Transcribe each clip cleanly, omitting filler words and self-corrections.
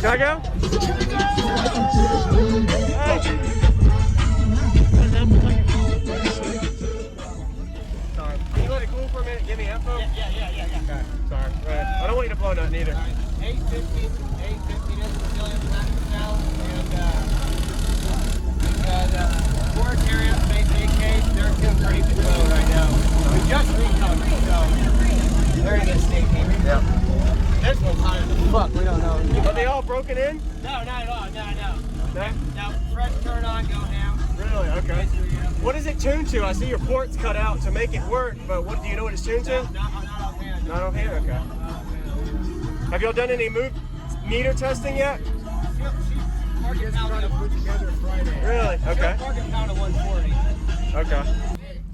Can I go? Hey. Sorry. Can you let it cool for a minute? Give me info? Yeah. Okay, sorry. I don't want you to blow nothing either. 850 this is Brazilian plastic now, and forest area, space AK, they're still pretty controlled right now. We just recovered, so they're in this state here. Yeah. This one's hot as fuck, we don't know. Are they all broken in? No, not at all, no. No? Now, fresh turn on, go ham. Really? Okay. What is it tuned to? I see your ports cut out to make it work, but what do you know what it's tuned to? Not offhand. Not offhand? Okay. Have y'all done any meter testing yet? She's trying to put together Friday. Really? Okay. Target pound of 140. Okay.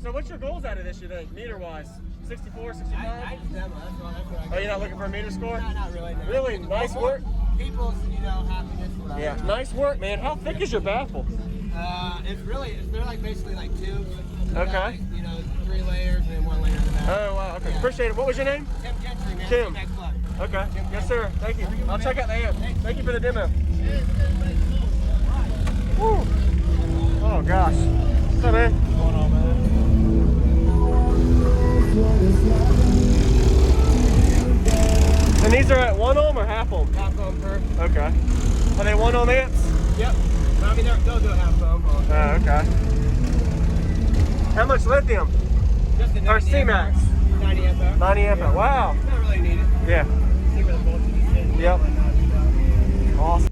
So what's your goals out of this, you think, meter-wise? 64, 65? I just demo, that's what I Oh, you're not looking for a meter score? No, not really. No. Really? Nice work? People's, happiness. Whatever. Yeah. Nice work, man. How thick is your baffle? They're like basically like tubes. Okay. 3 layers and then 1 layer in the back. Oh, wow. Okay. Yeah. Appreciate it. What was your name? Tim Gentry, man. Tim. Next plug. Okay. Yes, sir. Thank you. I'll check out the amp. Thank you for the demo. Woo. Oh, gosh. What's up, man? What's going on, man? And these are at 1 ohm or half ohm? Half ohm per. Okay. Are they 1 ohm amps? Yep. I mean, they'll do a half ohm. Oh, okay. How much lithium? Just a 90 or C-Max? 90 amp hour. 90 amp hour. Wow. It's not really needed. Yeah. See where the voltage is sitting. Yep. Awesome.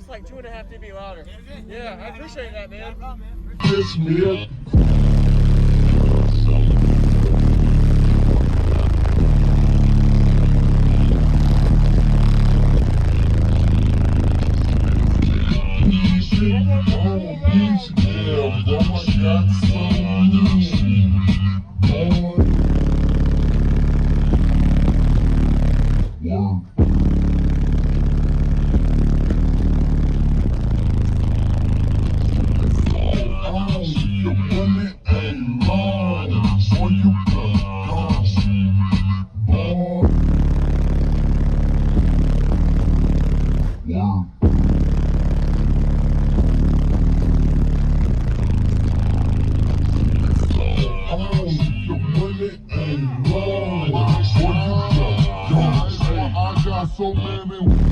it's like 2.5 dB louder. Yeah, I appreciate that, man. No problem, man. Piss me up. So many.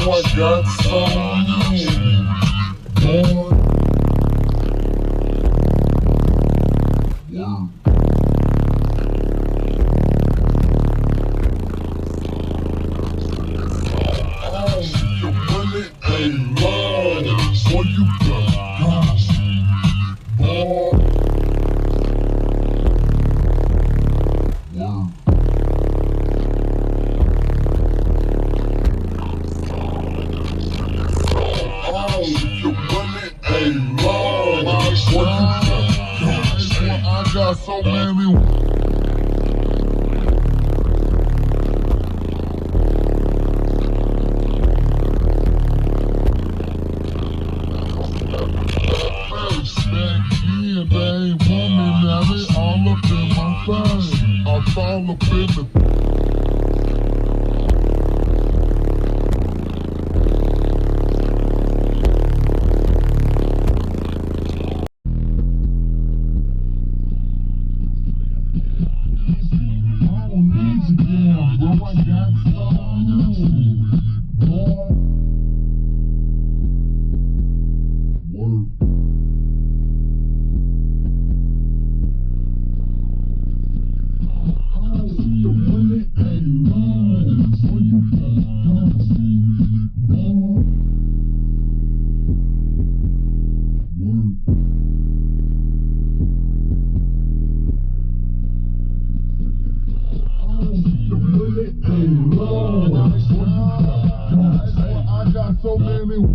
I got some boy. Yeah. Your money ain't long, so you got boy. Yeah. Your money ain't long, so you got I got so many. They ain't want me now, they all up in my thing. I fall up in the I don't need you down, bro, I got some boy. Word. Your money ain't long, so you got boy. Word. Your money ain't long, so you got I got so many.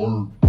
work.